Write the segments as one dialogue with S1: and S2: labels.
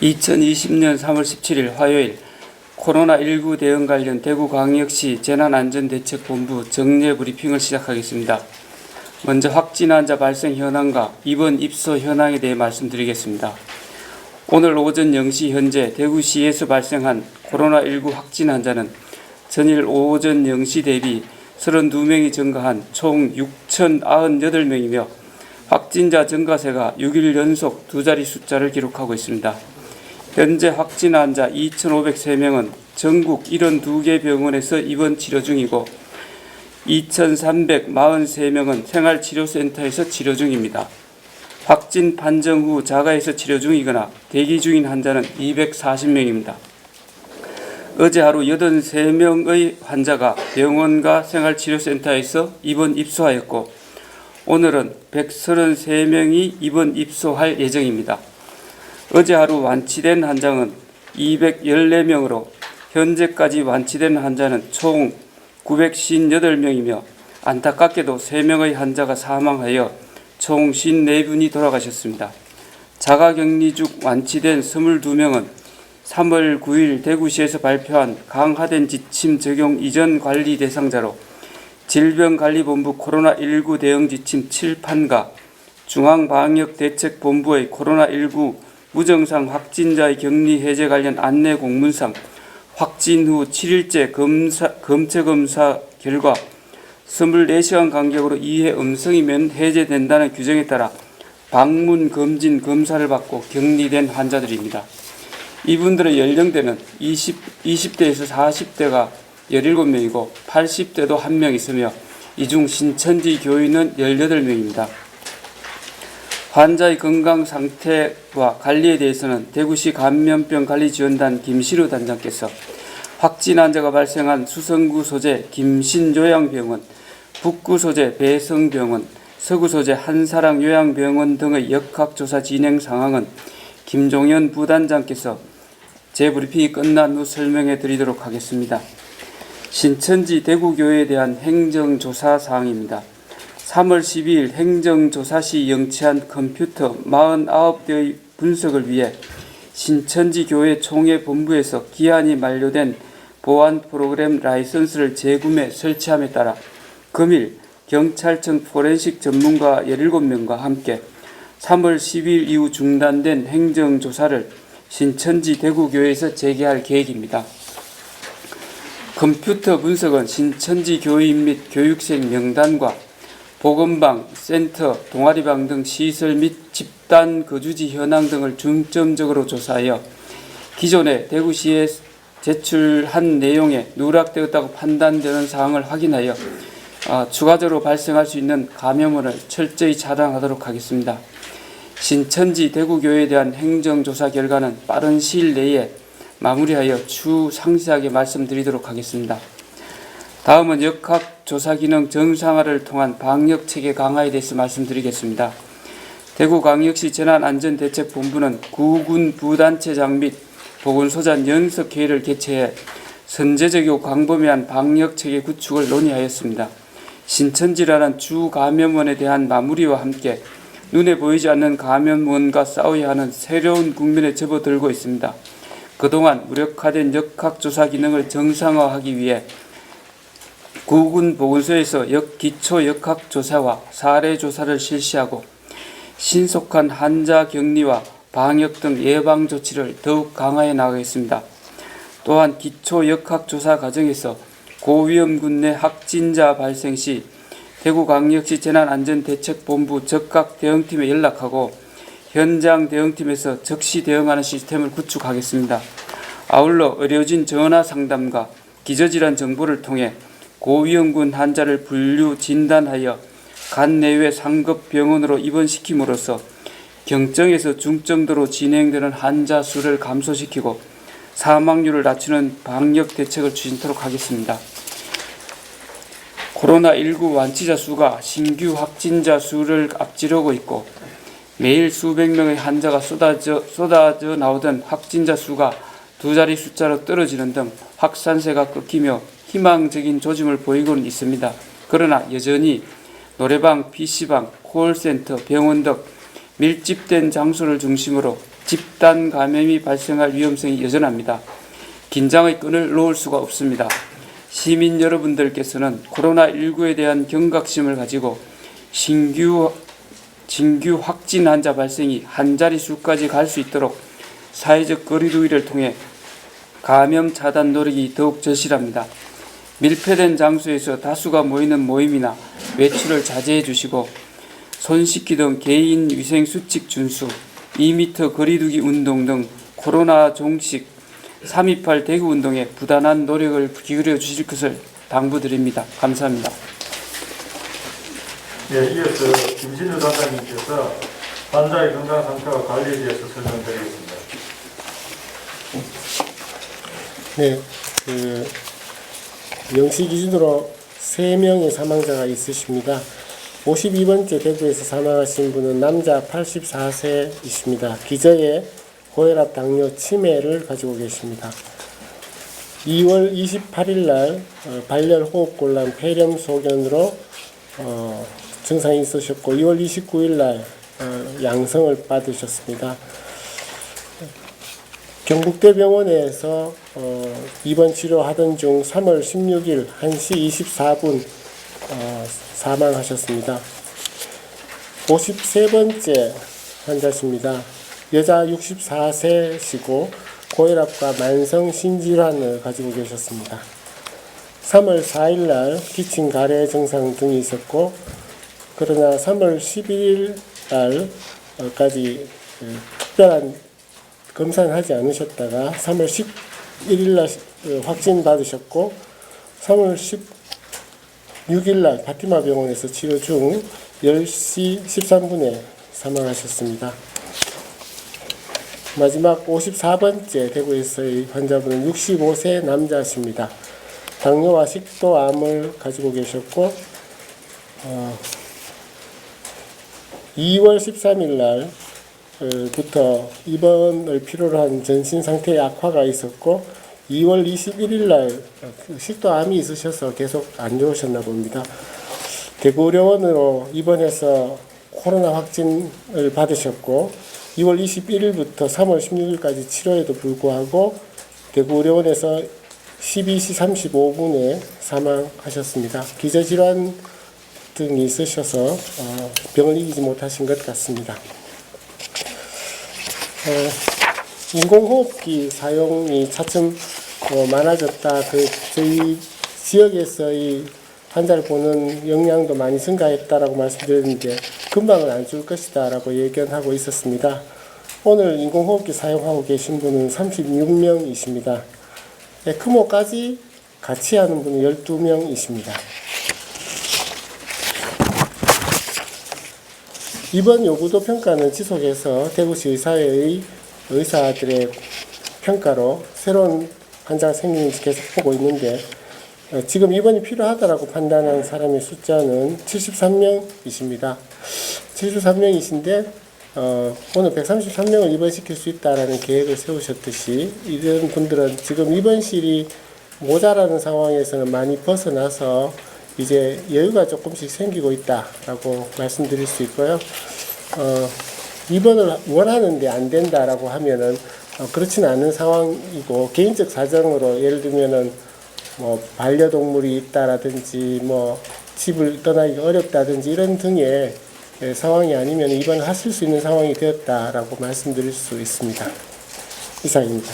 S1: 2020년 3월 17일 화요일 코로나19 대응 관련 대구광역시 재난안전대책본부 정례 브리핑을 시작하겠습니다. 먼저 확진 환자 발생 현황과 입원 입소 현황에 대해 말씀드리겠습니다. 오늘 오전 0시 현재 대구시에서 발생한 코로나19 확진 환자는 전일 오전 0시 대비 32명이 증가한 총 6,098명이며 확진자 증가세가 6일 연속 두 자리 숫자를 기록하고 있습니다. 현재 확진 환자 2,503명은 전국 72개 병원에서 입원 치료 중이고 2,343명은 생활치료센터에서 치료 중입니다. 확진 판정 후 자가에서 치료 중이거나 대기 중인 환자는 240명입니다. 어제 하루 83명의 환자가 병원과 생활치료센터에서 입원 입소하였고 오늘은 133명이 입원 입소할 예정입니다. 어제 하루 완치된 환자는 214명으로 현재까지 완치된 환자는 총 958명이며 안타깝게도 3명의 환자가 사망하여 총 54분이 돌아가셨습니다. 자가격리 중 완치된 22명은 3월 9일 대구시에서 발표한 강화된 지침 적용 이전 관리 대상자로 질병관리본부 코로나19 대응 지침 7판과 중앙방역대책본부의 코로나19 무증상 확진자의 격리 해제 관련 안내 공문상 확진 후 7일째 검체 검사 결과 24시간 간격으로 이해 음성이면 해제된다는 규정에 따라 방문 검진 검사를 받고 격리된 환자들입니다. 이분들의 연령대는 20대에서 40대가 17명이고 80대도 1명 있으며 이 중 신천지 교인은 18명입니다. 환자의 건강 상태와 관리에 대해서는 대구시 감염병관리지원단 김시루 단장께서 확진 환자가 발생한 수성구 소재 김신요양병원, 북구 소재 배성병원, 서구 소재 한사랑요양병원 등의 역학조사 진행 상황은 김종현 부단장께서 재브리핑이 끝난 후 설명해 드리도록 하겠습니다. 신천지 대구교회에 대한 행정조사 사항입니다. 3월 12일 행정조사 시 영치한 컴퓨터 49대의 분석을 위해 신천지 교회 총회 본부에서 기한이 만료된 보안 프로그램 라이선스를 재구매 설치함에 따라 금일 경찰청 포렌식 전문가 17명과 함께 3월 10일 이후 중단된 행정조사를 신천지 대구교회에서 재개할 계획입니다. 컴퓨터 분석은 신천지 교인 및 교육생 명단과 보건방, 센터, 동아리방 등 시설 및 집단 거주지 현황 등을 중점적으로 조사하여 기존에 대구시에 제출한 내용에 누락되었다고 판단되는 사항을 확인하여 추가적으로 발생할 수 있는 감염원을 철저히 차단하도록 하겠습니다. 신천지 대구교회에 대한 행정조사 결과는 빠른 시일 내에 마무리하여 추후 상세하게 말씀드리도록 하겠습니다. 다음은 역학조사기능 정상화를 통한 방역체계 강화에 대해서 말씀드리겠습니다. 대구광역시 재난안전대책본부는 구군 부단체장 및 보건소장 연석회의를 개최해 선제적이고 광범위한 방역체계 구축을 논의하였습니다. 신천지라는 주 감염원에 대한 마무리와 함께 눈에 보이지 않는 감염원과 싸워야 하는 새로운 국면에 접어들고 있습니다. 그동안 무력화된 역학조사 기능을 정상화하기 위해 구군 보건소에서 기초 역학조사와 사례조사를 실시하고 신속한 환자 격리와 방역 등 예방조치를 더욱 강화해 나가겠습니다. 또한 기초 역학조사 과정에서 고위험군 내 확진자 발생 시 대구광역시 재난안전대책본부 적각 대응팀에 연락하고 현장 대응팀에서 즉시 대응하는 시스템을 구축하겠습니다. 아울러 의료진 전화 상담과 기저질환 정보를 통해 고위험군 환자를 분류 진단하여 간 내외 상급 병원으로 입원시킴으로써 경증에서 중증도로 진행되는 환자 수를 감소시키고 사망률을 낮추는 방역 대책을 추진토록 하겠습니다. 코로나19 완치자 수가 신규 확진자 수를 앞지르고 있고 매일 수백 명의 환자가 쏟아져 나오던 확진자 수가 두 자리 숫자로 떨어지는 등 확산세가 끊기며 희망적인 조짐을 보이고는 있습니다. 그러나 여전히 노래방, PC방, 콜센터, 병원 등 밀집된 장소를 중심으로 집단 감염이 발생할 위험성이 여전합니다. 긴장의 끈을 놓을 수가 없습니다. 시민 여러분들께서는 코로나19에 대한 경각심을 가지고 진규 확진 환자 발생이 한 자릿수까지 갈 수 있도록 사회적 거리두기를 통해 감염 차단 노력이 더욱 절실합니다. 밀폐된 장소에서 다수가 모이는 모임이나 외출을 자제해 주시고 손 씻기 등 개인 위생 수칙 준수, 2m 거리두기 운동 등 코로나 종식 3.28 대구 운동에 부단한 노력을 기울여 주실 것을 당부드립니다. 감사합니다.
S2: 예, 이어서 김진우 단장님께서 환자의 건강 상태와 관리에 대해서 설명드리겠습니다.
S3: 네, 0시 기준으로 3명의 사망자가 있으십니다. 52번째 대구에서 사망하신 분은 남자 84세이십니다. 기저에 고혈압, 당뇨, 치매를 가지고 계십니다. 2월 28일 날 발열, 호흡곤란, 폐렴, 소견으로 증상이 있으셨고 2월 29일 날 양성을 받으셨습니다. 경북대병원에서 입원 치료하던 중 3월 16일 1시 24분 사망하셨습니다. 53번째 환자십니다. 여자 64세시고 고혈압과 만성 신질환을 가지고 계셨습니다. 3월 4일 날 기침, 가래 증상 등이 있었고 그러나 3월 11일 날까지 특별한 검사는 하지 않으셨다가 3월 11일 날 확진 받으셨고 3월 16일 날 파티마 병원에서 치료 중 10시 13분에 사망하셨습니다. 마지막 54번째 대구에서의 환자분은 65세 남자십니다. 당뇨와 식도암을 가지고 계셨고 2월 13일 날부터 입원을 필요로 한 전신 상태의 악화가 있었고 2월 21일 날 식도암이 있으셔서 계속 안 좋으셨나 봅니다. 대구의료원으로 입원해서 코로나 확진을 받으셨고 2월 21일부터 3월 16일까지 치료에도 불구하고 대구의료원에서 12시 35분에 사망하셨습니다. 기저질환 등이 있으셔서 병을 이기지 못하신 것 같습니다. 인공호흡기 사용이 차츰 많아졌다. 저희 지역에서의 환자를 보는 역량도 많이 증가했다라고 말씀드렸는데 금방은 안 줄 것이다라고 예견하고 있었습니다. 오늘 인공호흡기 사용하고 계신 분은 36명이십니다. 에크모까지 같이 하는 분은 12명이십니다. 이번 요구도 평가는 지속해서 대구시 의사회의 의사들의 평가로 새로운 환자가 생기는지 계속 보고 있는데 지금 입원이 필요하다라고 판단한 사람의 숫자는 73명이십니다. 73명이신데 오늘 133명을 입원시킬 수 있다라는 계획을 세우셨듯이 이런 분들은 지금 입원실이 모자라는 상황에서는 많이 벗어나서 이제 여유가 조금씩 생기고 있다라고 말씀드릴 수 있고요. 입원을 원하는데 안 된다라고 하면은 그렇지는 않은 상황이고 개인적 사정으로 예를 들면은 반려동물이 있다라든지 집을 떠나기가 어렵다든지 이런 등의 상황이 아니면 입원을 하실 수 있는 상황이 되었다라고 말씀드릴 수 있습니다. 이상입니다.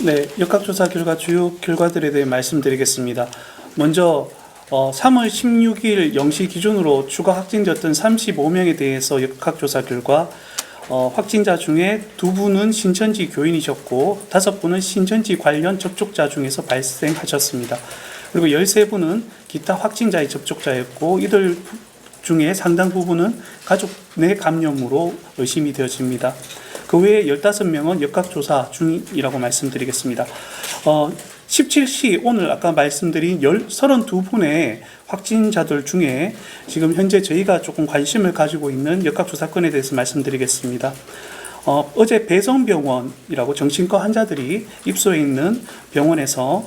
S4: 네, 역학조사 결과 주요 결과들에 대해 말씀드리겠습니다. 먼저 3월 16일 0시 기준으로 추가 확진되었던 35명에 대해서 역학조사 결과 확진자 중에 2분은 신천지 교인이셨고 5분은 신천지 관련 접촉자 중에서 발생하셨습니다. 그리고 13분은 기타 확진자의 접촉자였고 이들 중에 상당 부분은 가족 내 감염으로 의심이 되어집니다. 그 외에 15명은 역학조사 중이라고 말씀드리겠습니다. 17시 오늘 아까 말씀드린 32분의 확진자들 중에 지금 현재 저희가 조금 관심을 가지고 있는 역학조사 건에 대해서 말씀드리겠습니다. 어제 배성병원이라고 정신과 환자들이 입소해 있는 병원에서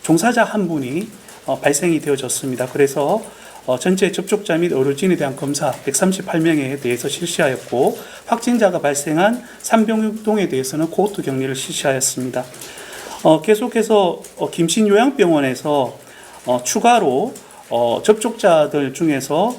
S4: 종사자 한 분이 발생이 되어졌습니다. 그래서 전체 접촉자 및 의료진에 대한 검사 138명에 대해서 실시하였고 확진자가 발생한 3병동에 대해서는 코호트 격리를 실시하였습니다. 계속해서 김신요양병원에서 추가로 접촉자들 중에서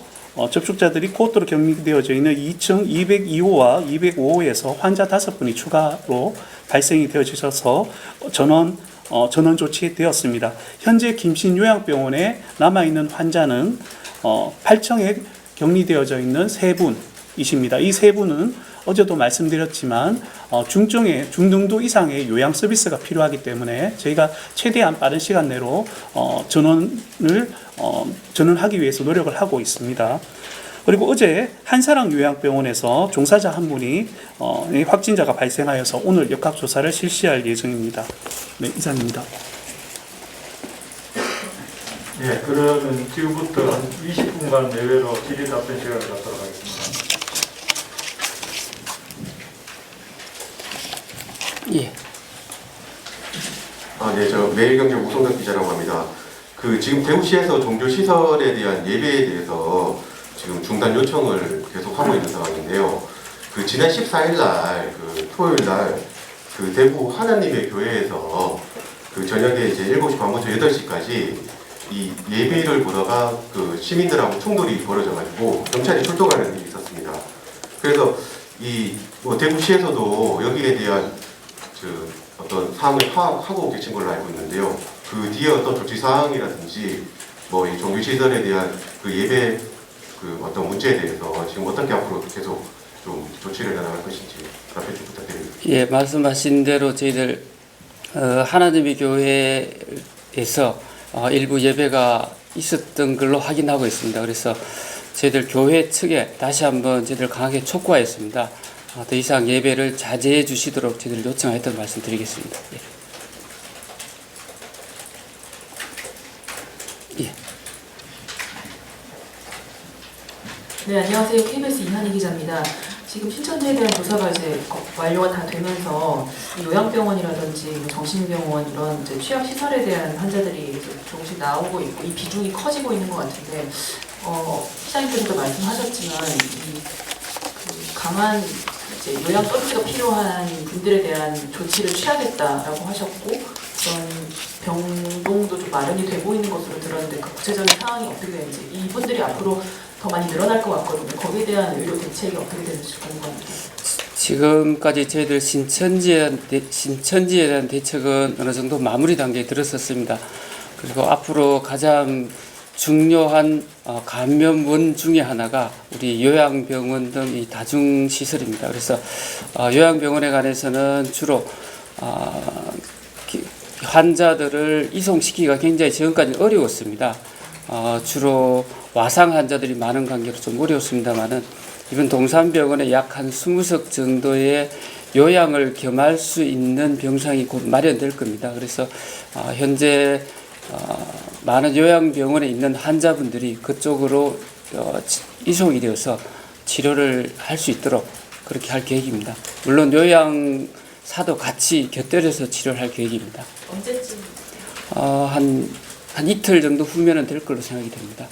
S4: 접촉자들이 코호트로 격리되어져 있는 2층 202호와 205호에서 환자 5분이 추가로 발생이 되어져서 전원 조치되었습니다. 현재 김신요양병원에 남아있는 환자는 8층에 격리되어져 있는 3분이십니다. 이 3분은 어제도 말씀드렸지만 중등도 이상의 요양 서비스가 필요하기 때문에 저희가 최대한 빠른 시간 내로 전원하기 위해서 노력을 하고 있습니다. 그리고 어제 한사랑 요양병원에서 종사자 한 분이 확진자가 발생하여서 오늘 역학조사를 실시할 예정입니다. 네, 이상입니다.
S2: 예, 그러면 지금부터 한 20분간 내외로 질의 답변 시간을 갖도록 하겠습니다.
S1: 예.
S5: 네, 저 매일경제 우성덕 기자라고 합니다. 지금 대구시에서 종교시설에 대한 예배에 대해서 지금 중단 요청을 계속 하고 있는 상황인데요. 지난 14일 날, 토요일 날, 대구 하나님의 교회에서 저녁에 이제 7시 반부터 8시까지 이 예배를 보다가 시민들하고 충돌이 벌어져가지고 경찰이 출동하는 일이 있었습니다. 그래서 대구시에서도 여기에 대한 어떤 사항을 파악하고 계신 걸로 알고 있는데요. 그 뒤에 어떤 조치 사항이라든지 이 종교시설에 대한 예배 어떤 문제에 대해서 지금 어떻게 앞으로 계속 좀 조치를 나갈 것인지 답변 좀 부탁드립니다.
S1: 예, 말씀하신 대로 저희들 하나님의 교회에서 일부 예배가 있었던 걸로 확인하고 있습니다. 그래서 저희들 교회 측에 다시 한번 저희들 강하게 촉구하였습니다. 더 이상 예배를 자제해 주시도록 저희들 요청했던 말씀 드리겠습니다. 예. 예.
S6: 네, 안녕하세요. KBS 이한희 기자입니다. 지금 신천지에 대한 조사가 이제 완료가 다 되면서 요양병원이라든지 정신병원 이런 이제 취약시설에 대한 환자들이 이제 조금씩 나오고 있고 이 비중이 커지고 있는 것 같은데 시장님께서도 말씀하셨지만 강한 이제 요양 서비스가 필요한 분들에 대한 조치를 취하겠다라고 하셨고 그런 병동도 좀 마련이 되고 있는 것으로 들었는데 그 구체적인 상황이 어떻게 되는지 이분들이 앞으로 더 많이 늘어날 것 같거든요. 거기에 대한 의료 대책이 어떻게 되는지 궁금합니다.
S1: 지금까지 저희들 신천지에 대한 대책은 어느 정도 마무리 단계에 들었었습니다. 그리고 앞으로 가장 중요한 감염원 중에 하나가 우리 요양병원 등 이 다중시설입니다. 그래서 요양병원에 관해서는 주로 환자들을 이송시키기가 굉장히 지금까지 어려웠습니다. 주로 와상 환자들이 많은 관계로 좀 어려웠습니다만은 이번 동산병원에 약 한 20석 정도의 요양을 겸할 수 있는 병상이 곧 마련될 겁니다. 그래서 현재 많은 요양병원에 있는 환자분들이 그쪽으로 이송이 되어서 치료를 할 수 있도록 그렇게 할 계획입니다. 물론 요양사도 같이 곁들여서 치료를 할 계획입니다.
S6: 언제쯤?
S1: 한 이틀 정도 후면은 될 걸로 생각이 됩니다.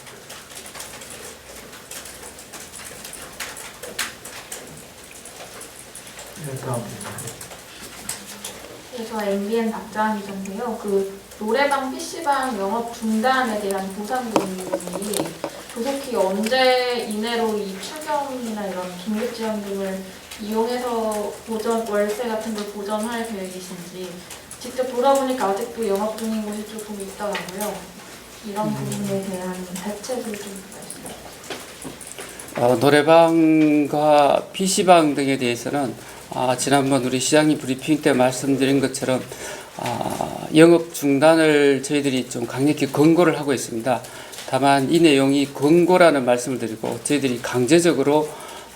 S7: 네, 저 MBN 박자한 기자인데요. 노래방, PC방 영업 중단에 대한 보상금이 조속히 언제 이내로 이 추경이나 이런 긴급지원금을 이용해서 월세 같은 걸 보전할 계획이신지 직접 돌아보니까 아직도 영업 중인 곳이 조금 있더라고요. 이런 부분에 대한 대책을 좀 말씀해 주세요.
S1: 노래방과 PC방 등에 대해서는 지난번 우리 시장님 브리핑 때 말씀드린 것처럼 영업 중단을 저희들이 좀 강력히 권고를 하고 있습니다. 다만 이 내용이 권고라는 말씀을 드리고 저희들이 강제적으로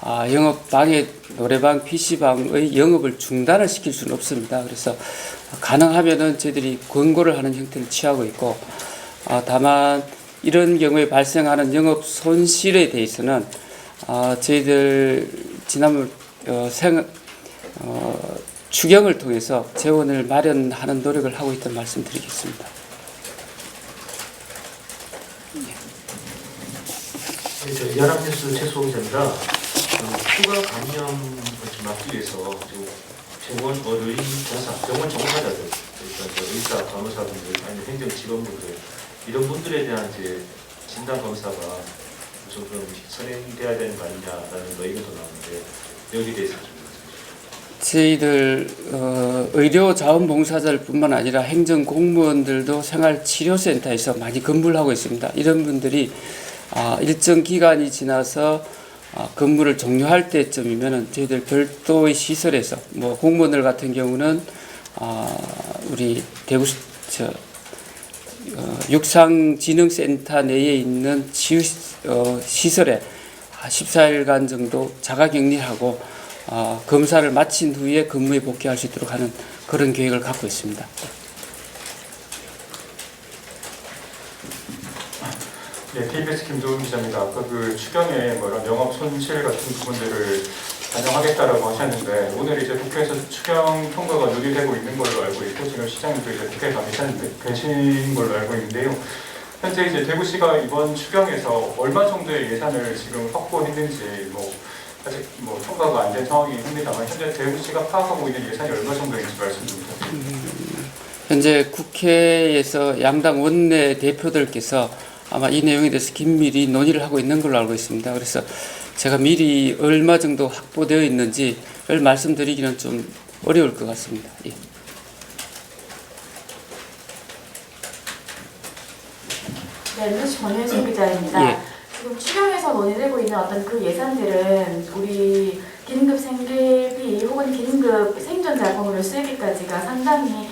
S1: 영업방에 노래방, PC방의 영업을 중단을 시킬 수는 없습니다. 그래서 가능하면은 저희들이 권고를 하는 형태를 취하고 있고 다만 이런 경우에 발생하는 영업 손실에 대해서는 저희들 지난번 추경을 통해서 재원을 마련하는 노력을 하고 있다는 말씀 드리겠습니다.
S2: 연합뉴스 최수홍입니다. 추가 감염을 좀 막기 위해서 지금 병원 의료 종사, 병원 종사자들, 그러니까 의사, 간호사분들, 아니면 행정 직원분들 이런 분들에 대한 이제 진단 검사가 조금 선행돼야 되는 거 아니냐라는 의견도 나오는데 여기에 대해서 좀
S1: 저희들 의료 자원봉사자들뿐만 아니라 행정 공무원들도 생활치료센터에서 많이 근무를 하고 있습니다. 이런 분들이 일정 기간이 지나서 근무를 종료할 때쯤이면은 저희들 별도의 시설에서 뭐 공무원들 같은 경우는 우리 대구 육상진흥센터 내에 있는 시설에 14일간 정도 자가격리하고 검사를 마친 후에 근무에 복귀할 수 있도록 하는 그런 계획을 갖고 있습니다.
S2: 네, KBS 김도훈 기자입니다. 아까 그 추경에 뭐 이런 영업 손실 같은 부분들을 반영하겠다라고 하셨는데 오늘 이제 국회에서 추경 통과가 논의되고 있는 걸로 알고 있고 지금 시장님도 이제 국회에 가 계신 걸로 알고 있는데요. 현재 이제 대구시가 이번 추경에서 얼마 정도의 예산을 지금 확보했는지 뭐 아직 뭐 통과가 안 된 상황이긴 합니다만 현재 대구시가 파악하고 있는 예산이 얼마 정도인지 말씀 좀 부탁드립니다.
S1: 현재 국회에서 양당 원내 대표들께서 아마 이 내용에 대해서 긴밀히 논의를 하고 있는 걸로 알고 있습니다. 그래서 제가 미리 얼마 정도 확보되어 있는지를 말씀드리기는 좀 어려울 것 같습니다. 예.
S8: 네, 뉴스 권현수 기자입니다.
S1: 예.
S8: 지금 추경에서 논의되고 있는 어떤 그 예산들은 우리 긴급 생계비 혹은 긴급 생존 자금으로 쓰기까지가 상당히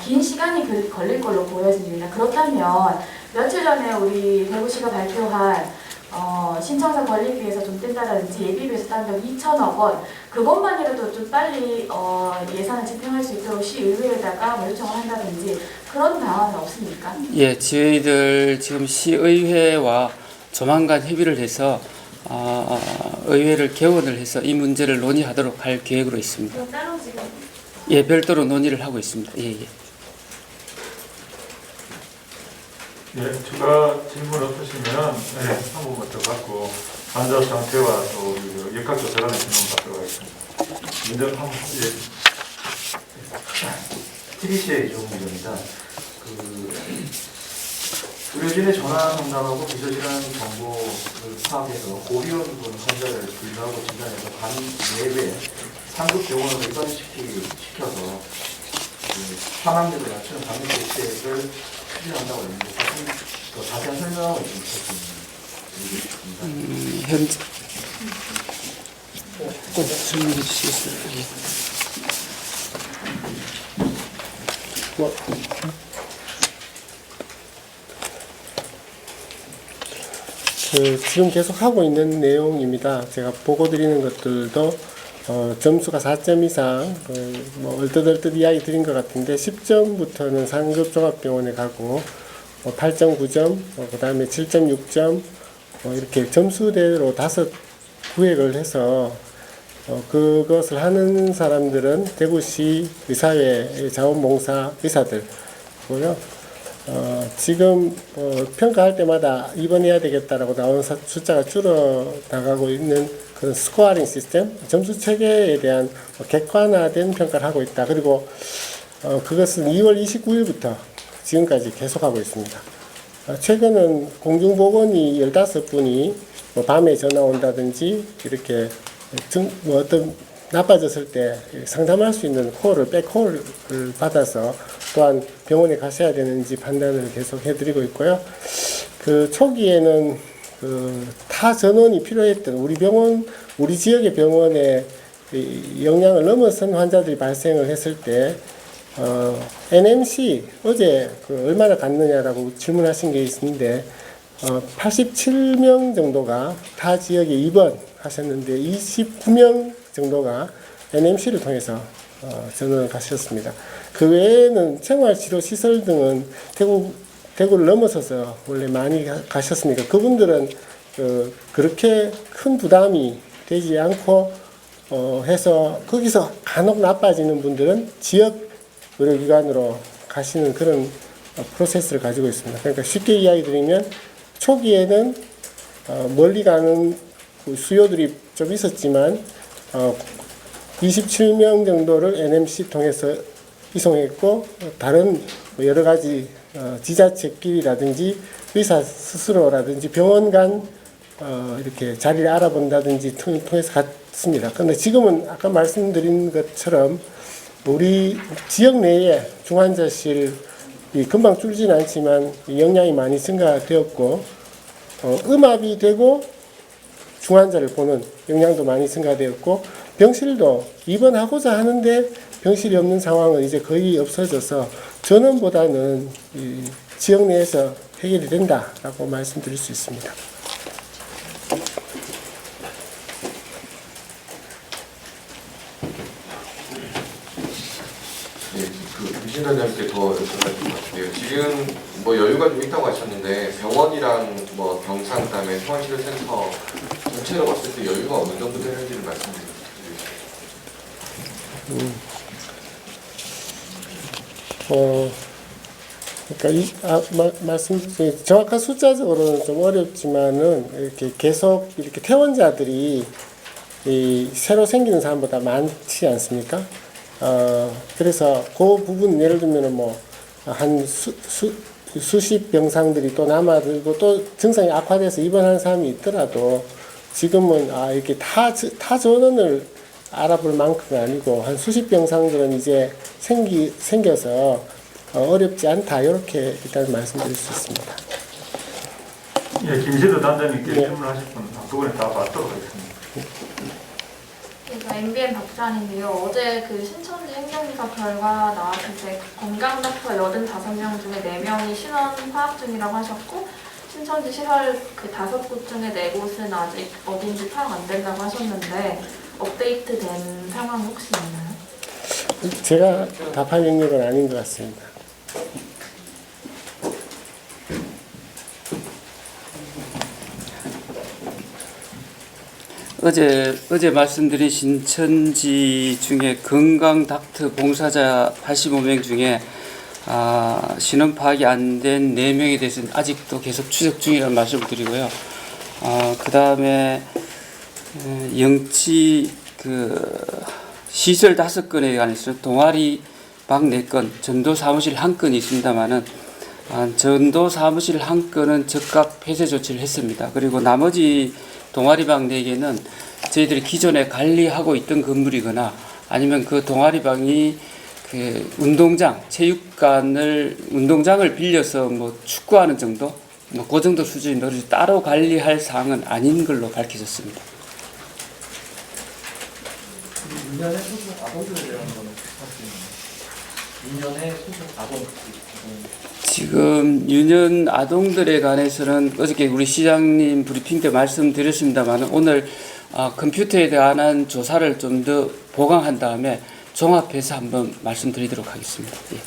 S8: 긴 시간이 걸릴 걸로 보여집니다. 그렇다면 며칠 전에 우리 대구시가 발표한 신청서 권리비 위해서 좀 뗀다든지 예비비에서 딴 2천억 원 그것만이라도 좀 빨리 예산을 집행할 수 있도록 시의회에다가 뭐 요청을 한다든지 그런 방안은 없습니까?
S1: 예, 저희들 지금 시의회와 조만간 협의를 해서 의회를 개원을 해서 이 문제를 논의하도록 할 계획으로 있습니다.
S8: 그럼 따로 지금
S1: 예, 별도로 논의를 하고 있습니다. 예, 예.
S2: 네, 추가 질문 없으시면 한 번만 더 받고 환자 상태와 또 역학조사관의 질문 받도록 하겠습니다. 먼저 한번
S9: TBC의 이종훈 기자입니다. 의료진의 전화 상담하고 비서질환 정보를 파악해서 고위험 분 환자를 분류하고 진단해서 간 4배 상급 병원으로 입원시켜서 사망률을 낮추는 방역 대책을 추진한다고 했는데 더 자세한 설명을 좀 부탁드립니다.
S1: 현재 꼭 질문해 주시겠어요? 예.
S3: 지금 계속 하고 있는 내용입니다. 제가 보고 드리는 것들도 점수가 4점 이상, 뭐 얼뜻얼뜻 이야기 드린 것 같은데 10점부터는 상급 종합병원에 가고 8.9점, 그 다음에 7.6점 이렇게 점수대로 5 구획을 해서 그것을 하는 사람들은 대구시 의사회 자원봉사 의사들고요. 지금 평가할 때마다 입원해야 되겠다라고 나오는 숫자가 줄어나가고 있는 그런 스코어링 시스템, 점수 체계에 대한 객관화된 평가를 하고 있다. 그리고 그것은 2월 29일부터 지금까지 계속하고 있습니다. 최근은 공중보건이 15분이 밤에 전화 온다든지 이렇게 어떤 나빠졌을 때 상담할 수 있는 콜을 백콜을 받아서 또한 병원에 가셔야 되는지 판단을 계속 해드리고 있고요. 그 초기에는 타 전원이 필요했던 우리 지역의 병원에 영향을 넘어선 환자들이 발생을 했을 때 NMC 어제 얼마나 갔느냐라고 질문하신 게 있는데 87명 정도가 타 지역에 입원하셨는데 29명 정도가 NMC를 통해서 전원을 가셨습니다. 그 외에는 생활치료시설 등은 대구를 넘어서서 원래 많이 가셨으니까 그분들은 그렇게 큰 부담이 되지 않고 해서 거기서 간혹 나빠지는 분들은 지역 의료기관으로 가시는 그런 프로세스를 가지고 있습니다. 그러니까 쉽게 이야기 드리면 초기에는 멀리 가는 그 수요들이 좀 있었지만 27명 정도를 NMC 통해서 이송했고 다른 여러 가지 지자체끼리라든지 의사 스스로라든지 병원 간 이렇게 자리를 알아본다든지 통해서 갔습니다. 그런데 지금은 아까 말씀드린 것처럼 우리 지역 내에 중환자실이 금방 줄지는 않지만 영향이 많이 증가되었고 음압이 되고 중환자를 보는 영향도 많이 증가되었고 병실도 입원하고자 하는데 병실이 없는 상황은 이제 거의 없어져서 전원보다는 이 지역 내에서 해결이 된다라고 말씀드릴 수 있습니다.
S5: 네, 그 유진단장님께 더 여쭤볼 것 같은데요. 지금 뭐 여유가 좀 있다고 하셨는데 병원이랑 뭐 병상 그다음에 소환치료센터 전체로 봤을 때 여유가 어느 정도 되는지를 말씀드리겠습니다.
S3: 그러니까 말씀 정확한 숫자적으로는 좀 어렵지만은 이렇게 계속 이렇게 퇴원자들이 새로 생기는 사람보다 많지 않습니까? 그래서 그 부분 예를 들면은 뭐 한 수십 병상들이 또 남아들고 또 증상이 악화돼서 입원하는 사람이 있더라도 지금은 이렇게 타 전원을 알아볼 만큼은 아니고 한 수십 병상들은 이제 생겨서 어렵지 않다 이렇게 일단 말씀드릴 수 있습니다.
S2: 예, 김시도 단장님께
S3: 네.
S2: 질문하실 분 한꺼번에 다 받도록 하겠습니다.
S7: MBN 박주환인데요. 어제 그 신천지 행정조사 결과 나왔을 때 건강 닥터 85명 중에 4명이 신원 파악 중이라고 하셨고 신천지 시설 그 5곳 중에 4곳은 아직 어딘지 파악 안 된다고 하셨는데 업데이트된 상황 혹시 있나요?
S3: 제가 답할 영역은 아닌 것 같습니다.
S1: 어제 말씀드린 신천지 중에 건강 닥터 봉사자 85명 중에 신원 파악이 안 된 4명에 대해서는 아직도 계속 추적 중이라는 말씀을 드리고요. 그 다음에 영치 시설 5건에 관해서는 동아리 방 4건, 전도 사무실 1건이 있습니다만은 전도 사무실 1건은 즉각 폐쇄 조치를 했습니다. 그리고 나머지 동아리방 4개는 저희들이 기존에 관리하고 있던 건물이거나 아니면 그 동아리방이 그 운동장을 빌려서 뭐 축구하는 정도, 뭐 그 정도 수준인데 따로 관리할 사항은 아닌 걸로 밝혀졌습니다.
S9: 유년의 소속 아동들에 대한 거는 유년의 소속 아동
S1: 지금 유년 아동들에 관해서는 어저께 우리 시장님 브리핑 때 말씀드렸습니다만 오늘 컴퓨터에 대한 조사를 좀 더 보강한 다음에 종합해서 한번 말씀드리도록 하겠습니다. 예.